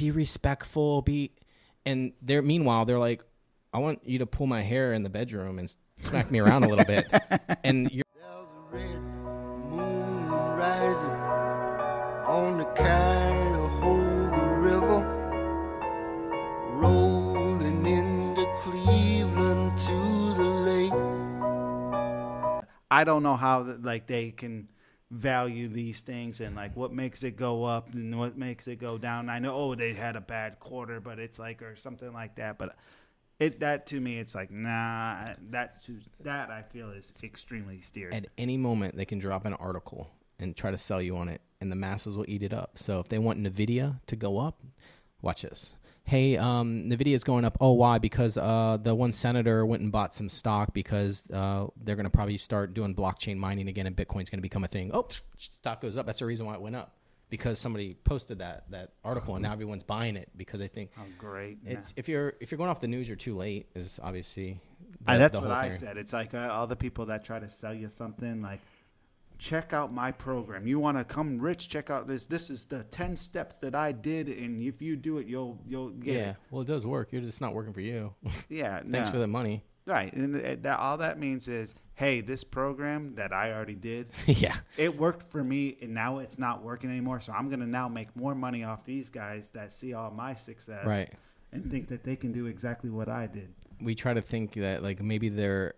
be respectful, and meanwhile they're like, I want you to pull my hair in the bedroom and smack me around a little bit. And you're There's a red moon rising on the Cuyahoga River, rolling into Cleveland to the lake. I don't know how like they can value these things and like what makes it go up and what makes it go down. I know, they had a bad quarter, but it's like, or something like that. But that to me, it's like, nah, that I feel is extremely steered. at any moment they can drop an article and try to sell you on it, and the masses will eat it up. So if they want NVIDIA to go up, watch this. Hey, NVIDIA's going up. Oh, why? Because the one senator went and bought some stock because they're going to probably start doing blockchain mining again, and Bitcoin's going to become a thing. Oh, stock goes up. That's the reason why it went up, because somebody posted that article, and now everyone's buying it because they think, oh, great. it's if you're going off the news, you're too late. Is obviously That's the what whole I thing. said. It's like all the people that try to sell you something like, check out my program. You want to come rich? Check out this. This is the 10 steps that I did, and if you do it, you'll get it. Well, it does work. You're just not working for you. Yeah. Thanks for the money. Right. And all that means is, hey, this program that I already did, Yeah. it worked for me, and now it's not working anymore. So I'm going to now make more money off these guys that see all my success, Right. and think that they can do exactly what I did. We try to think that like maybe they're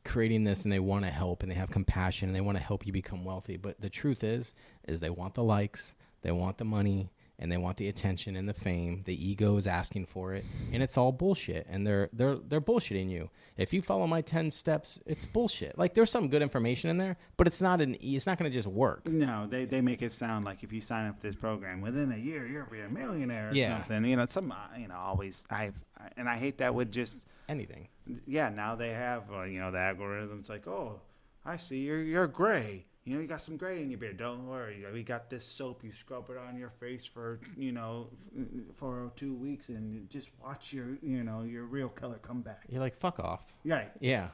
creating this and they want to help and they have compassion and they want to help you become wealthy. But the truth is they want the likes, they want the money, and they want the attention and the fame. The ego is asking for it, and it's all bullshit. And they're bullshitting you. If you follow my 10 steps, it's bullshit. Like there's some good information in there, but it's not going to just work. No, they make it sound like if you sign up for this program within a year, you'll be a millionaire or Yeah. something. You know, always I hate that with just Anything. yeah. Now they have the algorithms like, oh, I see you're gray. You know, you got some gray in your beard. Don't worry. We got this soap. You scrub it on your face for 2 weeks, and just watch your real color come back. You're like, fuck off. Right. Yeah.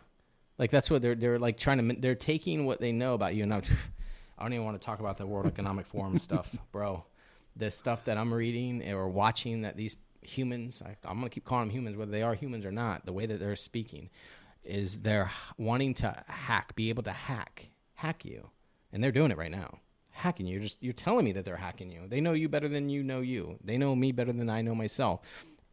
Like that's what they're like trying to, they're taking what they know about you. And I don't even want to talk about the World Economic Forum stuff, bro. The stuff that I'm reading or watching that these humans, I'm going to keep calling them humans, whether they are humans or not, the way that they're speaking is they're wanting to be able to hack you. And they're doing it right now. Hacking you. You're telling me that they're hacking you. They know you better than you know you. They know me better than I know myself.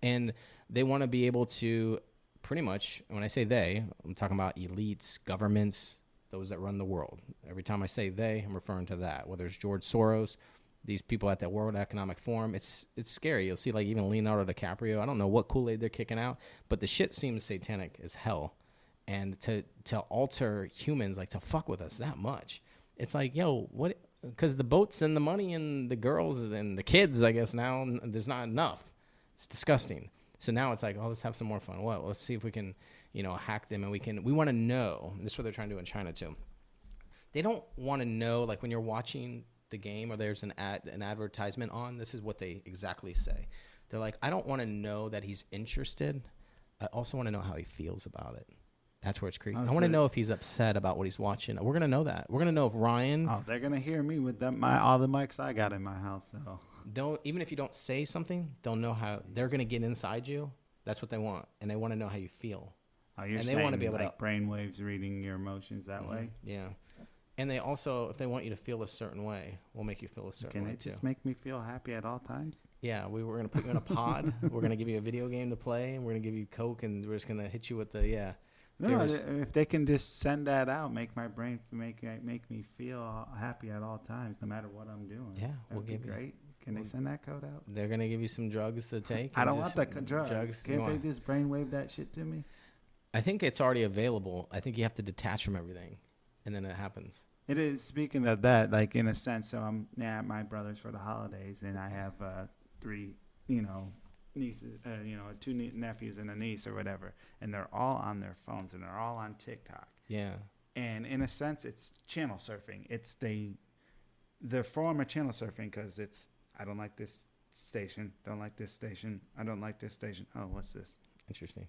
And they want to be able to pretty much, when I say they, I'm talking about elites, governments, those that run the world. Every time I say they, I'm referring to that. Whether it's George Soros, these people at the World Economic Forum, it's scary. You'll see like even Leonardo DiCaprio. I don't know what Kool-Aid they're kicking out, but the shit seems satanic as hell. And to alter humans, like to fuck with us that much. It's like, yo, what? Because the boats and the money and the girls and the kids, I guess now, there's not enough. It's disgusting. So now it's like, oh, let's have some more fun. Well, let's see if we can, hack them, and we want to know. This is what they're trying to do in China too. They don't want to know, like when you're watching the game or there's an advertisement on, this is what they exactly say. They're like, I don't want to know that he's interested. I also want to know how he feels about it. That's where it's creepy. I want to know if he's upset about what he's watching. We're going to know that. We're going to know if Ryan... Oh, they're going to hear me with all the mics I got in my house. So even if you don't say something, they'll know how... They're going to get inside you. That's what they want. And they want to know how you feel. Oh, you're and saying they want to be able like brainwaves reading your emotions that way? Yeah. And they also, if they want you to feel a certain way, will make you feel a certain way too. Can it just too. make me feel happy at all times? Yeah, we're going to put you in a pod. We're going to give you a video game to play. And we're going to give you Coke. And we're just going to hit you with the... No, if they can just send that out, make my brain make me feel happy at all times, no matter what I'm doing. Yeah, that'd be great. Can they send that code out? They're gonna give you some drugs to take. I don't want that drugs. Can't they just brainwave that shit to me? I think it's already available. I think you have to detach from everything, and then it happens. It is. Speaking of that, like in a sense, so I'm at my brother's for the holidays, and I have 3, nieces, 2 nephews and a niece or whatever, and they're all on their phones and they're all on TikTok. Yeah. And in a sense, it's channel surfing. It's the form of channel surfing because it's, I don't like this station, don't like this station, I don't like this station. Oh, what's this? Interesting.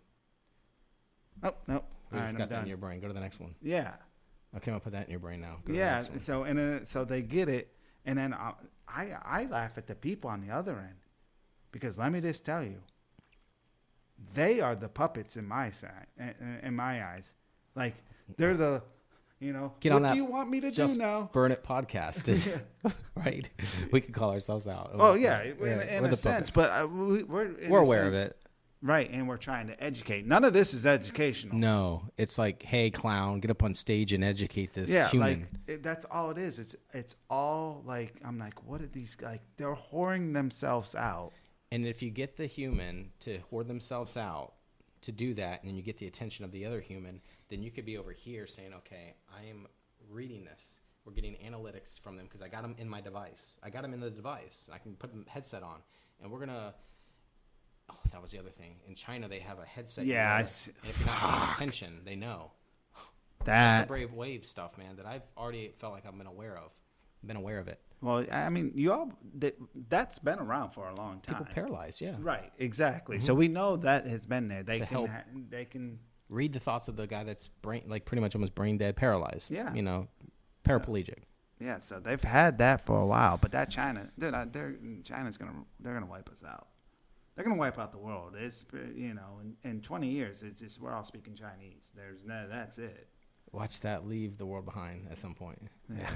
Oh, nope. You just I'm got that in done. your brain. Go to the next one. Yeah. Okay, I'll put that in your brain now. Go to the Yeah. next one. So they get it, and then I laugh at the people on the other end. Because let me just tell you, they are the puppets in my side, in my eyes. Like they're the, Get on what that do you want me to do Just now? Burn It podcast, right? We could call ourselves out. Oh yeah, in we're a the sense, puppets. but we're aware of it. right? And we're trying to educate. None of this is educational. No, it's like, hey, clown, get up on stage and educate this human. That's all it is. It's all like, I'm like, what are these like? They're whoring themselves out. And if you get the human to whore themselves out to do that, and then you get the attention of the other human, then you could be over here saying, okay, I am reading this. We're getting analytics from them because I got them in my device. I got them in the device. I can put the headset on, and we're going to – oh, that was the other thing. In China, they have a headset. Yeah. And if you're not paying attention, they know. That's That the Brave Wave stuff, man, that I've already felt like I've been aware of. Been aware of it. Well, I mean, that's been around for a long time. People paralyzed, yeah. Right, exactly. So we know that has been there. They To help. they can Read the thoughts of the guy that's pretty much almost brain dead, paralyzed. Yeah. Paraplegic. Yeah, so they've had that for a while, but that China's gonna wipe us out. They're gonna wipe out the world. It's in 20 years, it's just we're all speaking Chinese. That's it. Watch that leave the world behind at some point. Yeah.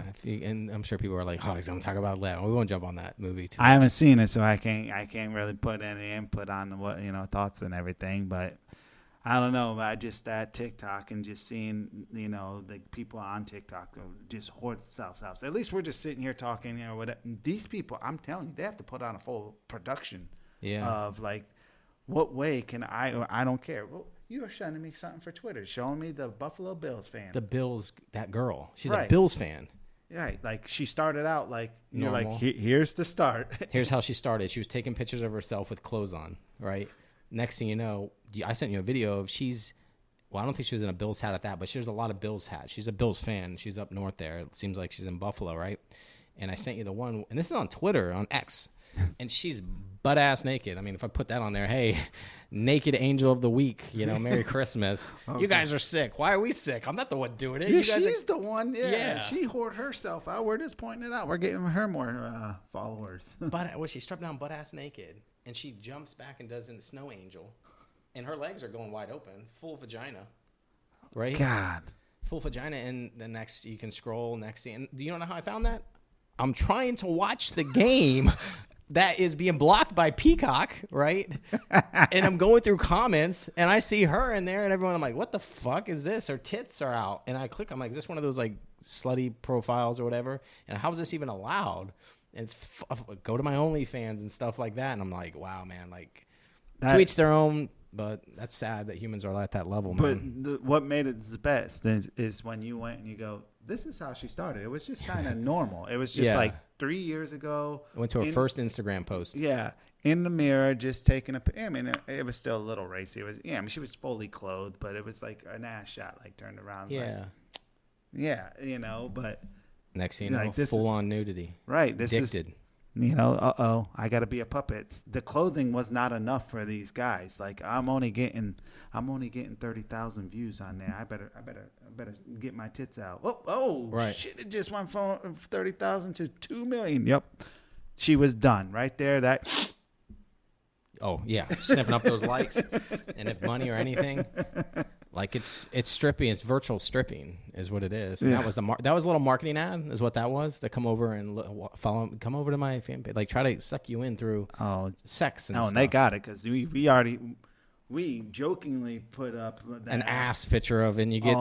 And I'm sure people are like, "Oh, he's gonna talk about that." We won't jump on that movie too. I haven't seen it, so I can't really put any input on what thoughts and everything. But I don't know. I just that TikTok and just seeing the people on TikTok just hoard themselves out. At least we're just sitting here talking, whatever. These people, I'm telling you, they have to put on a full production of like, what way can I don't care. Well, you were showing me something for Twitter, showing me the Buffalo Bills fan. The Bills, that girl, she's Right. a Bills fan. Right, like she started out like you're Normal. like here's the start. Here's how she started. She was taking pictures of herself with clothes on, right? Next thing you know, I sent you a video of I don't think she was in a Bills hat at that, but she has a lot of Bills hats. She's a Bills fan. She's up north there. It seems like she's in Buffalo, right? And I sent you the one, and this is on Twitter, on X, and she's butt-ass naked. I mean, if I put that on there, hey, naked angel of the week, Merry Christmas. Okay. You guys are sick. Why are we sick? I'm not the one doing it. Yeah, you guys she's the one. Yeah. She whored herself out. We're just pointing it out. We're getting her more followers. But when she stripped down butt-ass naked, and she jumps back and does in the snow angel, and her legs are going wide open, full vagina, right? God. Full vagina, and the next, you can scroll next thing. And do you know how I found that? I'm trying to watch the game that is being blocked by Peacock, right? And I'm going through comments, and I see her in there, and everyone, I'm like, what the fuck is this? Her tits are out. And I click, I'm like, is this one of those, like, slutty profiles or whatever? And how is this even allowed? And it's go to my OnlyFans and stuff like that. And I'm like, wow, man, like, to each their own. But that's sad that humans are at that level, man. But what made it the best is when you went and you go, this is how she started. It was just kind of normal. It was just like 3 years ago. I went to her first Instagram post. Yeah. In the mirror, just taking I mean, it was still a little racy. It was, I mean, she was fully clothed, but it was like an ass shot, like turned around. Yeah. Like, but. Next thing you know, like, full on nudity. Right. This Addicted. I got to be a puppet. The clothing was not enough for these guys. Like I'm only getting 30,000 views on there. I better get my tits out. Right. Shit! It just went from 30,000 to 2 million. Yep. She was done right there. That. Oh yeah, sniffing up those likes, and if money or anything, like it's stripping, it's virtual stripping, is what it is. And that was that was a little marketing ad, is what that was, to come over and come over to my fan page, like try to suck you in through sex and stuff. And they got it because we jokingly put up an ass picture of, and you get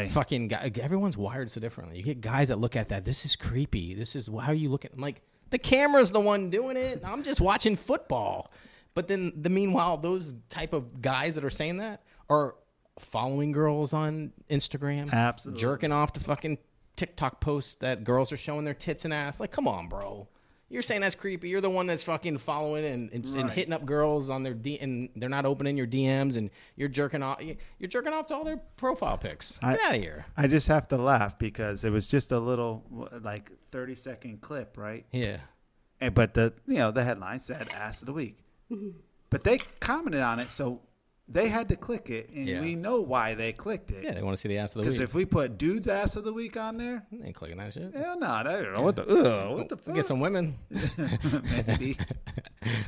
fucking guy, everyone's wired so differently. You get guys that look at that. This is creepy. This is how you look at. I'm like, the camera's the one doing it. I'm just watching football. But then meanwhile, those type of guys that are saying that are following girls on Instagram, absolutely jerking off to fucking TikTok posts that girls are showing their tits and ass. Like, come on, bro. You're saying that's creepy. You're the one that's fucking following and hitting up girls on their and they're not opening your DMs, and you're jerking off. You're jerking off to all their profile pics. Get out of here. I just have to laugh because it was just a little like 30-second clip, right? Yeah. But the headline said "Ass of the Week," but they commented on it, so they had to click it, and we know why they clicked it. Yeah, they want to see the ass of the week. Because if we put dude's ass of the week on there, they ain't clicking that shit. Hell no. What the fuck? Get some women. Maybe.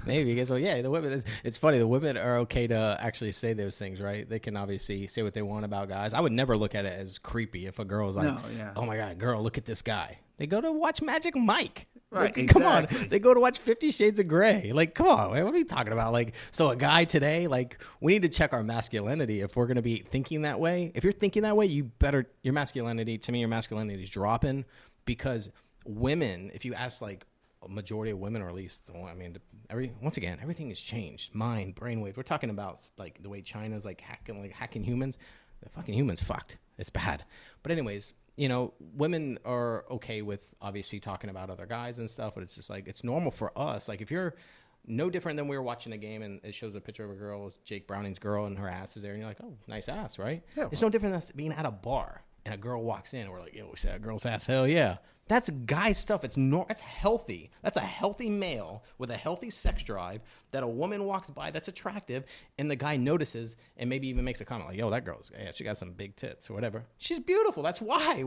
Maybe. So yeah, the women. It's funny. The women are okay to actually say those things, right? They can obviously say what they want about guys. I would never look at it as creepy if a girl is like, No, yeah. "Oh my god, girl, look at this guy." They go to watch Magic Mike. Right, Like, come on. exactly. They go to watch 50 Shades of Grey. Like, come on. What are you talking about? Like, so a guy today, like, we need to check our masculinity if we're going to be thinking that way. If you're thinking that way, your masculinity, to me, your masculinity is dropping, because women, if you ask like a majority of women, or at least, I mean, once again, everything has changed. Mind, brainwaves. We're talking about like the way China's like hacking humans. The fucking humans fucked. It's bad. But anyways, you know, women are okay with obviously talking about other guys and stuff, but it's just like, it's normal for us. Like, if you're no different than we were watching a game and it shows a picture of a girl, Jake Browning's girl, and her ass is there, and you're like, oh, nice ass, right? Yeah. It's no different than being at a bar and a girl walks in and we're like, yo, we see that girl's ass. Hell yeah. That's guy stuff. That's healthy. That's a healthy male with a healthy sex drive, that a woman walks by that's attractive and the guy notices and maybe even makes a comment like, yo, that girl's, yeah, she got some big tits or whatever. She's beautiful. That's why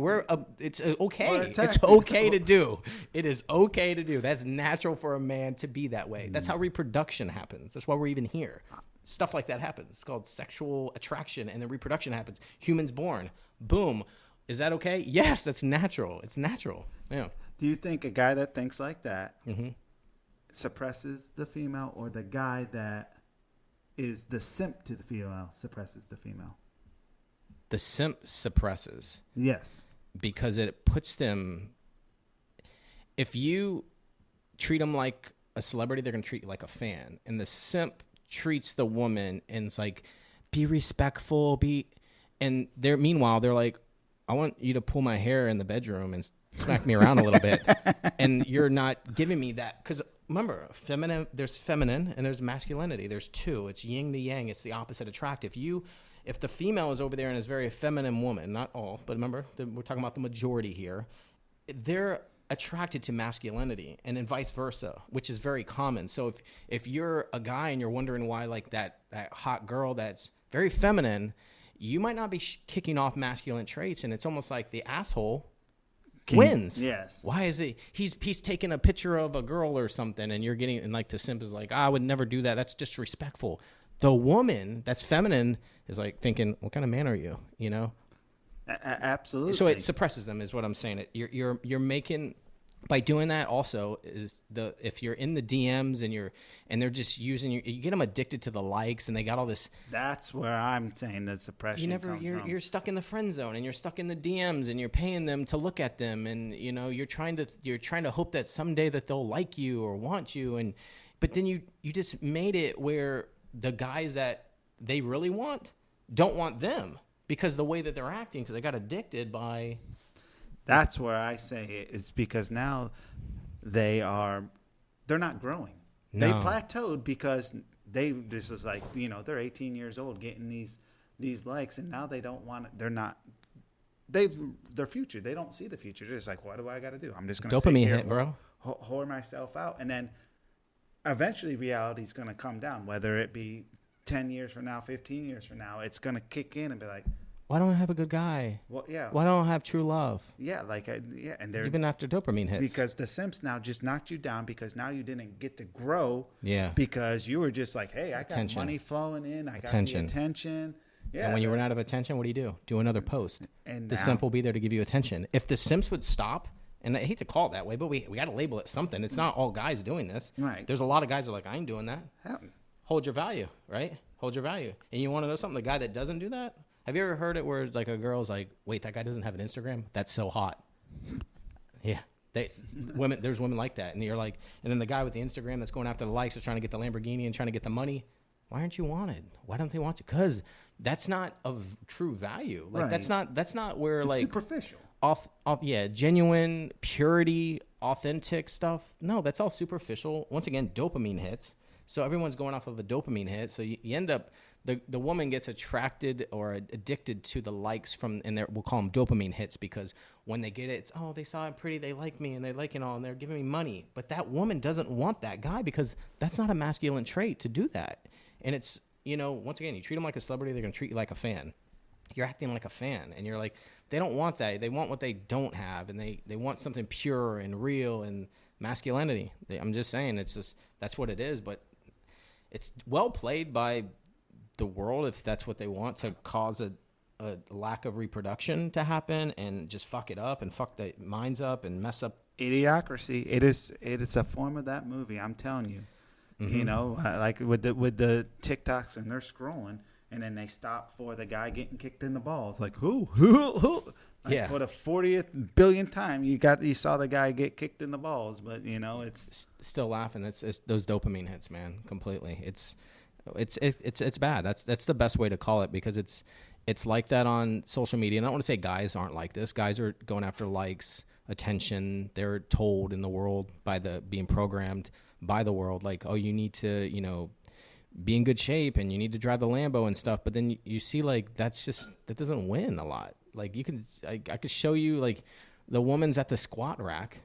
it's okay. It's okay to do. It is okay to do. That's natural for a man to be that way. That's how reproduction happens. That's why we're even here. Stuff like that happens. It's called sexual attraction, and then reproduction happens. Humans born. Boom. Is that okay? Yes, that's natural. It's natural. Yeah. Do you think a guy that thinks like that suppresses the female, or the guy that is the simp to the female suppresses the female? The simp suppresses, Yes. because it puts them. If you treat them like a celebrity, they're going to treat you like a fan. And the simp treats the woman and it's like, be respectful, and meanwhile, they're like, I want you to pull my hair in the bedroom and smack me around a little bit. And you're not giving me that. Because remember, there's feminine and there's masculinity. There's two. It's yin to yang. It's the opposite attract. If the female is over there and is very feminine woman, not all, but remember, we're talking about the majority here, they're attracted to masculinity, and then vice versa, which is very common. So if you're a guy and you're wondering why, like, that hot girl that's very feminine, you might not be kicking off masculine traits, and it's almost like the asshole wins. Yes. Why is it he's taking a picture of a girl or something, and you're getting, and like the simp is like, I would never do that. That's disrespectful. The woman that's feminine is like thinking, what kind of man are you? You know? Absolutely. So it suppresses them, is what I'm saying. You're making, by doing that also, is if you're in the DMs and they're just using you get them addicted to the likes, and they got all this. That's where I'm saying the suppression comes from. You're stuck in the friend zone, and you're stuck in the DMs, and you're paying them to look at them, and you know you're trying to hope that someday that they'll like you or want you, but then you just made it where the guys that they really want don't want them, because the way that they're acting, because they got addicted by. That's where I say it's because now they're not growing. No. They plateaued because this is like, you know, they're 18 years old getting these likes, and now they don't want it. They're not. Their future. They don't see the future. They're just like, what do I got to do? I'm just going to Dopamine hit, bro. Whore myself out, and then eventually reality's going to come down. Whether it be 10 years from now, 15 years from now, it's going to kick in and be like, why don't I have a good guy? well, yeah. Why don't I have true love? Yeah, and they're Even after dopamine hits. because the simps now just knocked you down because now you didn't get to grow. Yeah. Because you were just like, hey, I got Attention. money flowing in. I got Attention. the attention. Yeah. And when you run out of attention, what do? Do another post. And the now- simp will be there to give you attention. If the simps would stop, and I hate to call it that way, but we got to label it something. It's not all guys doing this. Right. There's a lot of guys that are like, I ain't doing that. Hell, Hold your value, right? Hold your value. And you want to know something? The guy that doesn't do that, have you ever heard it where it's like a girl's like, wait, that guy doesn't have an Instagram? That's so hot. Yeah. There's women like that. And you're like, and then the guy with the Instagram that's going after the likes is trying to get the Lamborghini and trying to get the money. Why aren't you wanted? Why don't they want you? Because that's not of true value. Like Right. that's not where it's like superficial. genuine purity, authentic stuff. No, that's all superficial. Once again, dopamine hits. So everyone's going off of a dopamine hit. So you end up, the woman gets attracted or addicted to the likes from, and we'll call them dopamine hits, because when they get it, it's, oh, they saw it pretty, they like me, and they like it all, and they're giving me money. But that woman doesn't want that guy, because that's not a masculine trait to do that. And it's, you know, once again, you treat them like a celebrity, they're going to treat you like a fan. You're acting like a fan, and you're like, they don't want that. They want what they don't have, and they want something pure and real, and masculinity. I'm just saying, it's just, that's what it is. But it's well played by the world if that's what they want, to cause a lack of reproduction to happen and just fuck it up and fuck the minds up and mess up. Idiocracy. It is a form of that movie. I'm telling you. You know, like with the TikToks, and they're scrolling, and then they stop for the guy getting kicked in the balls. Like who? Like, Yeah. for the 40th billionth time, you saw the guy get kicked in the balls. But you know, it's Still laughing. It's those dopamine hits, man. Completely. It's bad. That's the best way to call it, because it's like that on social media. And I don't want to say guys aren't like this. Guys are going after likes, attention. They're told in the world being programmed by the world, like, oh, you need to, you know, be in good shape and you need to drive the Lambo and stuff. But then you see, like, that doesn't win a lot. Like, I could show you, like, the woman's at the squat rack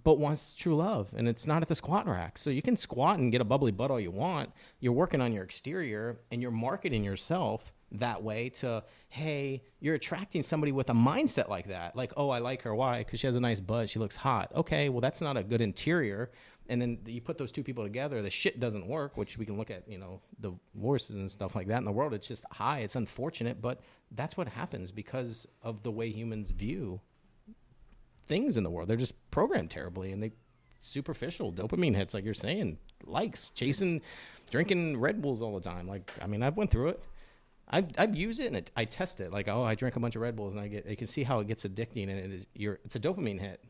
but wants true love, and it's not at the squat rack. So you can squat and get a bubbly butt all you want. You're working on your exterior and you're marketing yourself that way to, hey, you're attracting somebody with a mindset like that. Like, oh, I like her. Why? Because she has a nice butt. She looks hot. Okay, well, that's not a good interior. And then you put those two people together, the shit doesn't work, which we can look at, you know, divorces and stuff like that in the world. It's just high. It's unfortunate, but that's what happens because of the way humans view things in the world. They're just programmed terribly, and they superficial dopamine hits, like you're saying, likes, chasing, drinking Red Bulls all the time. Like, I mean, I've went through it. I've used it, and I test it. Like, oh, I drink a bunch of Red Bulls, and you can see how it gets addicting, and it's a dopamine hit.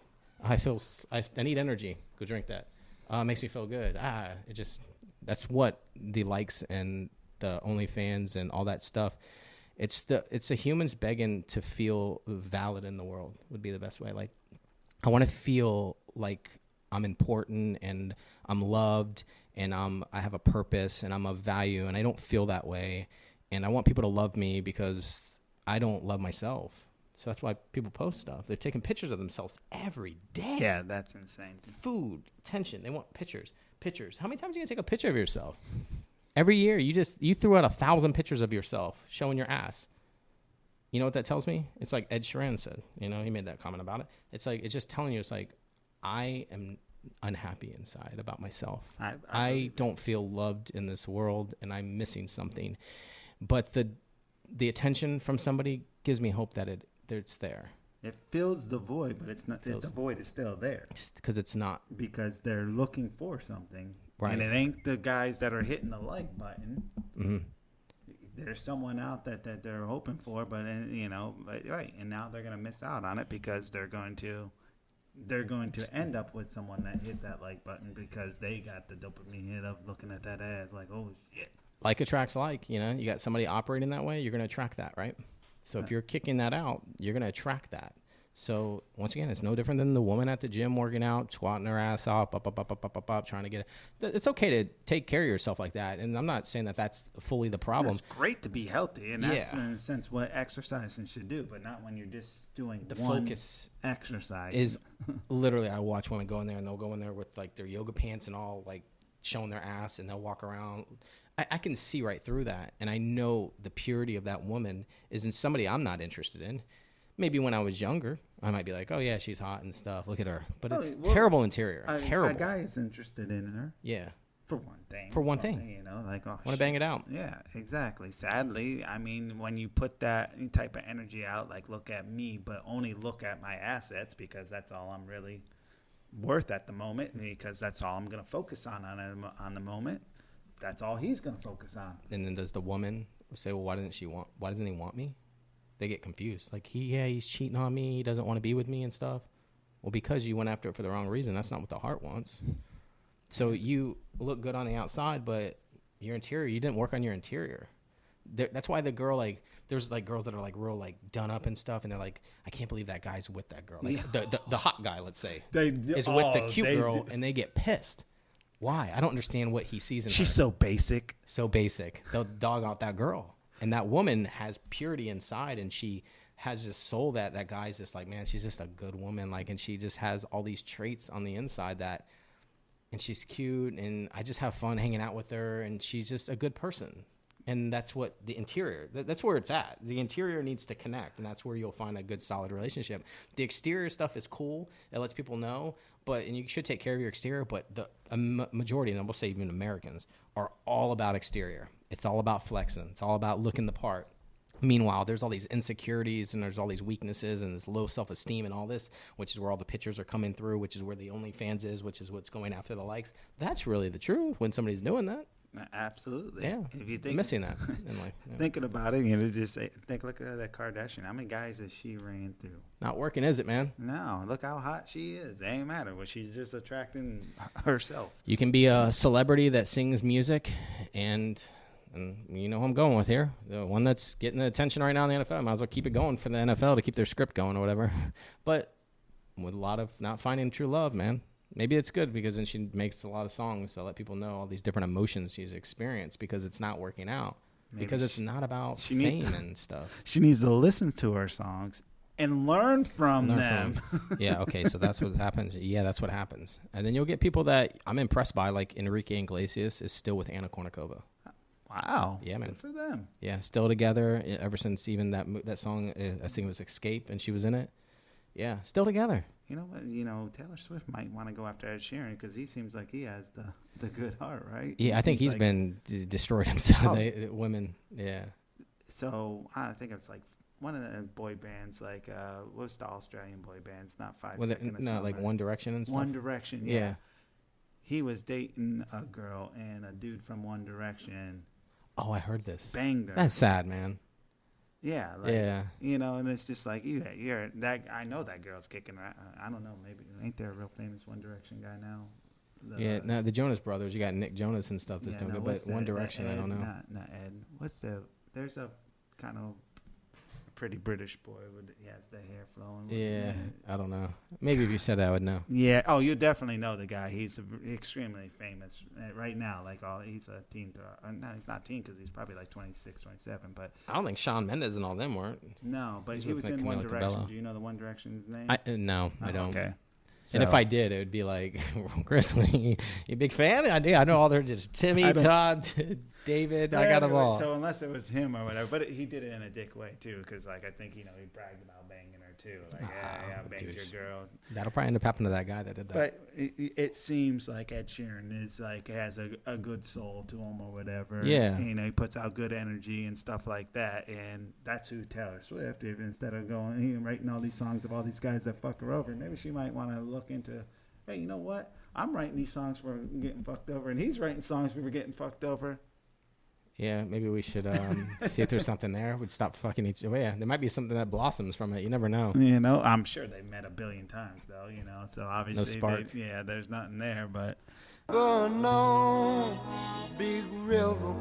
I need energy. Go drink that. It makes me feel good. That's what the likes and the OnlyFans and all that stuff. It's the humans begging to feel valid in the world would be the best way. Like, I want to feel like I'm important and I'm loved and I have a purpose and I'm of value, and I don't feel that way. And I want people to love me because I don't love myself. So that's why people post stuff. They're taking pictures of themselves every day. yeah, that's insane. Food, attention. They want pictures. How many times are you going to take a picture of yourself? Every year, you threw out 1,000 pictures of yourself showing your ass. You know what that tells me? It's like Ed Sheeran said. You know, he made that comment about it. It's like, it's just telling you, it's like, I am unhappy inside about myself. I don't feel loved in this world, and I'm missing something. But the attention from somebody gives me hope that it's there. It fills the void, but it's not. The void is still there Because it's not. because they're looking for something, Right. and it ain't the guys that are hitting the like button. Mm-hmm. There's someone out that they're hoping for, but you know, right, and now they're gonna miss out on it because they're going to end up with someone that hit that like button because they got the dopamine hit of looking at that ass like, oh shit. Like attracts like, you know, you got somebody operating that way, you're going to attract that, right? So if you're kicking that out, you're going to attract that. So once again, it's no different than the woman at the gym working out, squatting her ass up, trying to get it. It's okay to take care of yourself like that. And I'm not saying that that's fully the problem. It's great to be healthy, and that's Yeah. in a sense what exercising should do, but not when you're just doing The one focus exercise. is literally, I watch women go in there and they'll go in there with like their yoga pants and all, like showing their ass, and they'll walk around. I can see right through that. And I know the purity of that woman is in somebody I'm not interested in. Maybe when I was younger, I might be like, oh, yeah, she's hot and stuff. Look at her. But it's terrible interior. Terrible. A guy is interested in her. Yeah. For one thing. You know, like, oh, Want to bang it out. Yeah, exactly. Sadly, I mean, when you put that type of energy out, like, look at me, but only look at my assets because that's all I'm really worth at the moment, because that's all I'm going to focus on the moment. That's all he's going to focus on. And then does the woman say, well, why doesn't he want me? They get confused. Like, he's cheating on me. He doesn't want to be with me and stuff. Well, because you went after it for the wrong reason. That's not what the heart wants. So you look good on the outside, but your interior, you didn't work on your interior. That's why the girl, like, there's like girls that are like real like done up and stuff, and they're like, I can't believe that guy's with that girl. Like the hot guy, let's say, is with the cute girl, and they get pissed. Why? I don't understand what he sees in her. She's so basic. So basic. They'll dog out that girl. And that woman has purity inside, and she has this soul that guy's just like, man, she's just a good woman. Like, and she just has all these traits on the inside and she's cute, and I just have fun hanging out with her, and she's just a good person. And that's what the interior, that's where it's at. The interior needs to connect, and that's where you'll find a good, solid relationship. The exterior stuff is cool. It lets people know, and you should take care of your exterior, but a majority, and we'll say even Americans, are all about exterior. It's all about flexing. It's all about looking the part. Meanwhile, there's all these insecurities and there's all these weaknesses and this low self-esteem and all this, which is where all the pictures are coming through, which is where the OnlyFans is, which is what's going after the likes. That's really the truth when somebody's doing that. Absolutely. Yeah, if you think missing that in life. Yeah. Thinking about it, just look at that Kardashian. How many guys has she ran through? Not working, is it, man? No, look how hot she is. It ain't matter. Well, she's just attracting herself. You can be a celebrity that sings music, and you know who I'm going with here. The one that's getting the attention right now in the NFL. Might as well keep it going for the NFL to keep their script going or whatever. But with a lot of not finding true love, man. Maybe it's good because then she makes a lot of songs to let people know all these different emotions she's experienced because it's not working out. Maybe because it's not about fame and stuff. She needs to listen to her songs and learn from them. Yeah, okay, so that's what happens. Yeah, that's what happens. And then you'll get people that I'm impressed by, like Enrique Iglesias is still with Anna Kournikova. Wow. Yeah, man. Good for them. Yeah, still together ever since even that song, I think it was Escape, and she was in it. Yeah, still together. You know what? Taylor Swift might want to go after Ed Sheeran because he seems like he has the good heart, right? Yeah, I think he's been destroyed himself. Oh. Women, yeah. So I think it's like one of the boy bands, like what's the Australian boy bands? Not 5 Seconds of Summer. Like One Direction and stuff. One Direction, yeah. He was dating a girl, and a dude from One Direction. Oh, I heard this. Banged her. That's sad, man. Yeah, and it's just like you're that. I know that girl's kicking her. I don't know. Maybe ain't there a real famous One Direction guy now? The Jonas Brothers. You got Nick Jonas and stuff that's doing good, but One Direction, Ed, I don't know. Not Ed. There's a kind of pretty British boy he has the hair flowing. Yeah, I don't know. Maybe if you said that, I would know. Yeah. Oh, you definitely know the guy. He's extremely famous right now. He's a teen. No, he's not teen because he's probably like 26, 27. But I don't think Shawn Mendes and all them weren't. No, but he was in One Direction. Do you know the One Direction's name? No, I don't. Okay. So, and if I did, it would be like, Chris, you a big fan? I know all they're just Timmy, Todd, David. I got them all. So unless it was him or whatever, but he did it in a dick way too, because I think he bragged about banging her too. I banged your girl. That'll probably end up happening to that guy that did that. But it seems like Ed Sheeran is has a good soul to him or whatever. Yeah. And, he puts out good energy and stuff like that, and that's who Taylor Swift. If instead of writing all these songs of all these guys that fuck her over, maybe she might want to look into, hey, you know what? I'm writing these songs for getting fucked over, and he's writing songs for getting fucked over. Yeah, maybe we should see if there's something there. We'd stop fucking each other. Yeah, there might be something that blossoms from it. You never know. I'm sure they've met a billion times, though, so obviously, no spark. There's nothing there, but. Burn on, big river,